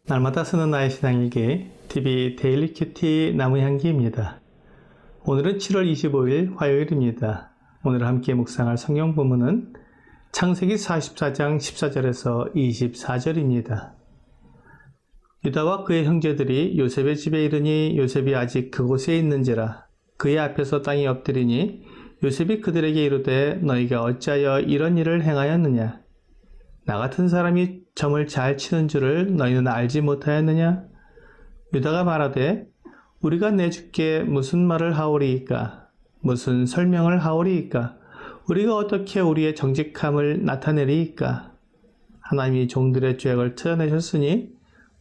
날마다 쓰는 나의 신앙일기 TV 데일리 큐티 나무향기입니다. 오늘은 7월 25일 화요일입니다. 오늘 함께 묵상할 성경 본문은 창세기 44장 14절에서 24절입니다. 유다와 그의 형제들이 요셉의 집에 이르니 요셉이 아직 그곳에 있는지라 그의 앞에서 땅이 엎드리니 요셉이 그들에게 이르되 너희가 어찌하여 이런 일을 행하였느냐? 나 같은 사람이 점을 잘 치는 줄을 너희는 알지 못하였느냐? 유다가 말하되 우리가 내 주께 무슨 말을 하오리이까? 무슨 설명을 하오리이까? 우리가 어떻게 우리의 정직함을 나타내리이까? 하나님이 종들의 죄악을 찾아내셨으니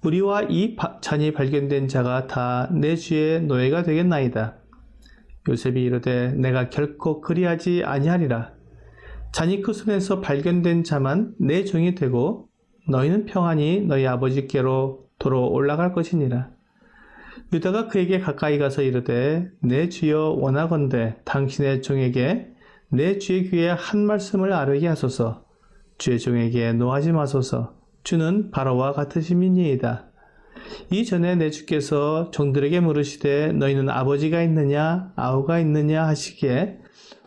우리와 이 잔이 발견된 자가 다 내 주의 노예가 되겠나이다. 요셉이 이르되 내가 결코 그리하지 아니하리라. 잔이 그 손에서 발견된 자만 내 종이 되고 너희는 평안히 너희 아버지께로 도로 올라갈 것이니라. 유다가 그에게 가까이 가서 이르되 내 주여 원하건대 당신의 종에게 내 주의 귀에 한 말씀을 아뢰게 하소서. 주의 종에게 노하지 마소서. 주는 바로와 같으심이니이다. 이전에 내 주께서 종들에게 물으시되 너희는 아버지가 있느냐 아우가 있느냐 하시기에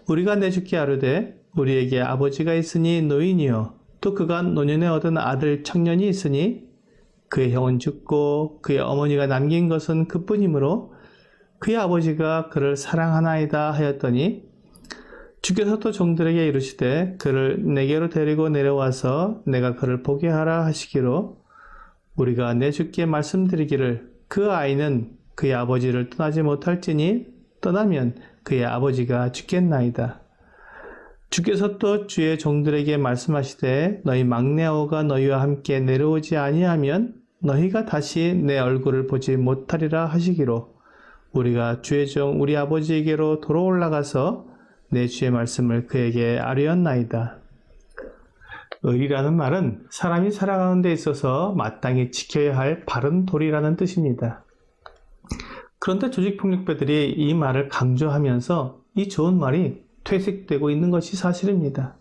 우리가 내 주께 아뢰되 우리에게 아버지가 있으니 노인이요 또 그가 노년에 얻은 아들 청년이 있으니 그의 형은 죽고 그의 어머니가 남긴 것은 그뿐이므로 그의 아버지가 그를 사랑하나이다 하였더니 주께서 또 종들에게 이르시되 그를 내게로 데리고 내려와서 내가 그를 보게 하라 하시기로 우리가 내 주께 말씀드리기를 그 아이는 그의 아버지를 떠나지 못할지니 떠나면 그의 아버지가 죽겠나이다. 주께서 또 주의 종들에게 말씀하시되 너희 막내 아우가 너희와 함께 내려오지 아니하면 너희가 다시 내 얼굴을 보지 못하리라 하시기로 우리가 주의 종 우리 아버지에게로 도로 올라가서 내 주의 말씀을 그에게 아뢰었나이다. 의리라는 말은 사람이 살아가는 데 있어서 마땅히 지켜야 할 바른 도리라는 뜻입니다. 그런데 조직폭력배들이 이 말을 강조하면서 이 좋은 말이 퇴색되고 있는 것이 사실입니다.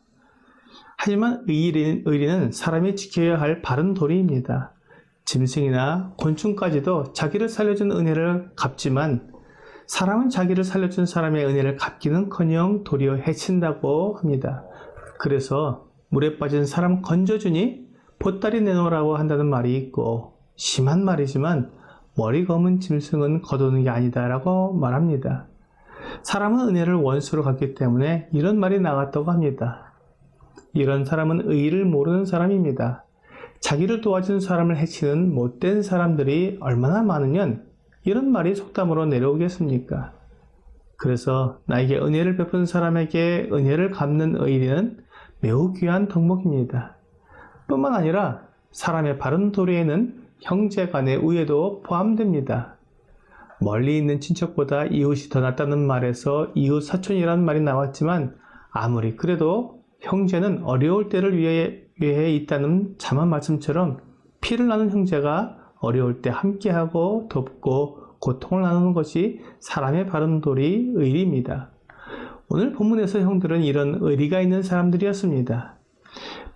하지만 의리는 사람이 지켜야 할 바른 도리입니다. 짐승이나 곤충까지도 자기를 살려준 은혜를 갚지만 사람은 자기를 살려준 사람의 은혜를 갚기는커녕 도리어 해친다고 합니다. 그래서 물에 빠진 사람 건져주니 보따리 내놓으라고 한다는 말이 있고 심한 말이지만 머리 검은 짐승은 거두는 게 아니다 라고 말합니다. 사람은 은혜를 원수로 갚기 때문에 이런 말이 나왔다고 합니다. 이런 사람은 의의를 모르는 사람입니다. 자기를 도와준 사람을 해치는 못된 사람들이 얼마나 많으면 이런 말이 속담으로 내려오겠습니까? 그래서 나에게 은혜를 베푼 사람에게 은혜를 갚는 의리는 매우 귀한 덕목입니다. 뿐만 아니라 사람의 바른 도리에는 형제 간의 우애도 포함됩니다. 멀리 있는 친척보다 이웃이 더 낫다는 말에서 이웃 사촌이라는 말이 나왔지만 아무리 그래도 형제는 어려울 때를 위해 있다는 참한 말씀처럼 피를 나눈 형제가 어려울 때 함께하고 돕고 고통을 나누는 것이 사람의 바른 도리 의리입니다. 오늘 본문에서 형들은 이런 의리가 있는 사람들이었습니다.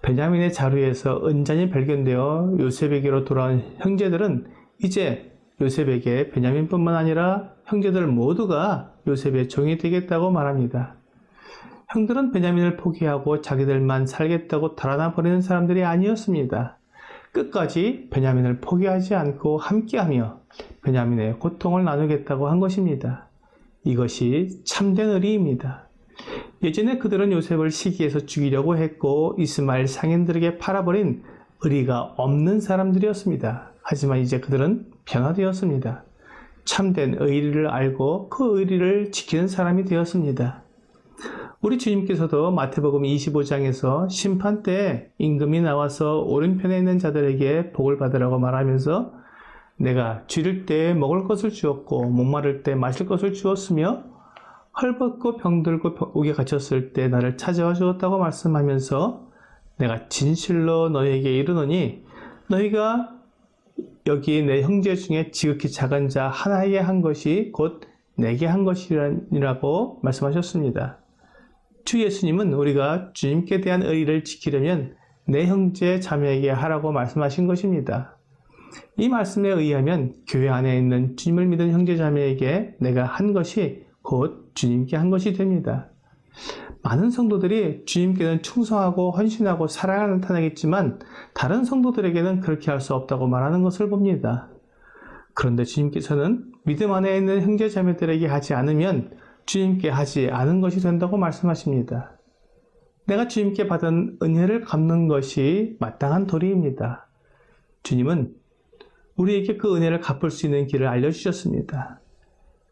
베냐민의 자루에서 은잔이 발견되어 요셉에게로 돌아온 형제들은 이제 요셉에게 베냐민뿐만 아니라 형제들 모두가 요셉의 종이 되겠다고 말합니다. 형들은 베냐민을 포기하고 자기들만 살겠다고 달아나 버리는 사람들이 아니었습니다. 끝까지 베냐민을 포기하지 않고 함께하며 베냐민의 고통을 나누겠다고 한 것입니다. 이것이 참된 의리입니다. 예전에 그들은 요셉을 시기해서 죽이려고 했고 이스마엘 상인들에게 팔아버린 의리가 없는 사람들이었습니다. 하지만 이제 그들은 변화되었습니다. 참된 의리를 알고 그 의리를 지키는 사람이 되었습니다. 우리 주님께서도 마태복음 25장에서 심판 때에 임금이 나와서 오른편에 있는 자들에게 복을 받으라고 말하면서 내가 줄일 때 먹을 것을 주었고 목마를 때 마실 것을 주었으며 헐벗고 병들고 옥에 갇혔을 때 나를 찾아와 주었다고 말씀하면서 내가 진실로 너희에게 이르노니 너희가 여기 내 형제 중에 지극히 작은 자 하나에게 한 것이 곧 내게 한 것이라고 말씀하셨습니다. 주 예수님은 우리가 주님께 대한 의리를 지키려면 내 형제 자매에게 하라고 말씀하신 것입니다. 이 말씀에 의하면 교회 안에 있는 주님을 믿은 형제자매에게 내가 한 것이 곧 주님께 한 것이 됩니다. 많은 성도들이 주님께는 충성하고 헌신하고 사랑을 나타내겠지만 다른 성도들에게는 그렇게 할 수 없다고 말하는 것을 봅니다. 그런데 주님께서는 믿음 안에 있는 형제자매들에게 하지 않으면 주님께 하지 않은 것이 된다고 말씀하십니다. 내가 주님께 받은 은혜를 갚는 것이 마땅한 도리입니다. 주님은 우리에게 그 은혜를 갚을 수 있는 길을 알려주셨습니다.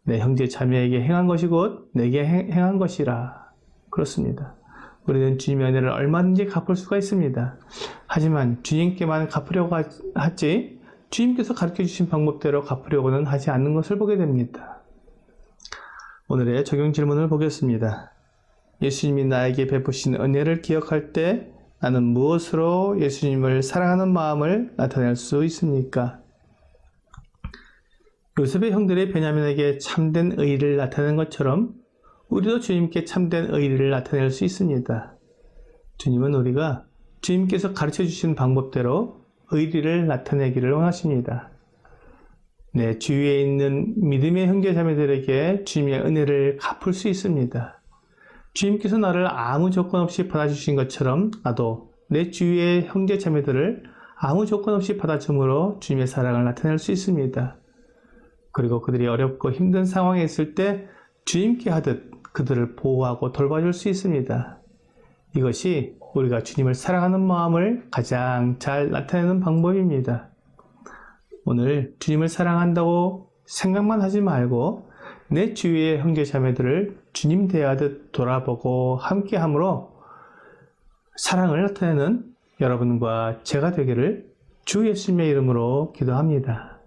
내 형제 자매에게 행한 것이 곧 내게 행한 것이라. 그렇습니다. 우리는 주님의 은혜를 얼마든지 갚을 수가 있습니다. 하지만 주님께만 갚으려고 하지 주님께서 가르쳐주신 방법대로 갚으려고는 하지 않는 것을 보게 됩니다. 오늘의 적용 질문을 보겠습니다. 예수님이 나에게 베푸신 은혜를 기억할 때 나는 무엇으로 예수님을 사랑하는 마음을 나타낼 수 있습니까? 요셉의 형들이 베냐민에게 참된 의리를 나타낸 것처럼 우리도 주님께 참된 의리를 나타낼 수 있습니다. 주님은 우리가 주님께서 가르쳐 주신 방법대로 의리를 나타내기를 원하십니다. 내 주위에 있는 믿음의 형제자매들에게 주님의 은혜를 갚을 수 있습니다. 주님께서 나를 아무 조건 없이 받아주신 것처럼 나도 내 주위의 형제자매들을 아무 조건 없이 받아줌으로 주님의 사랑을 나타낼 수 있습니다. 그리고 그들이 어렵고 힘든 상황에 있을 때 주님께 하듯 그들을 보호하고 돌봐줄 수 있습니다. 이것이 우리가 주님을 사랑하는 마음을 가장 잘 나타내는 방법입니다. 오늘 주님을 사랑한다고 생각만 하지 말고 내 주위의 형제자매들을 주님 대하듯 돌아보고 함께함으로 사랑을 나타내는 여러분과 제가 되기를 주 예수님의 이름으로 기도합니다.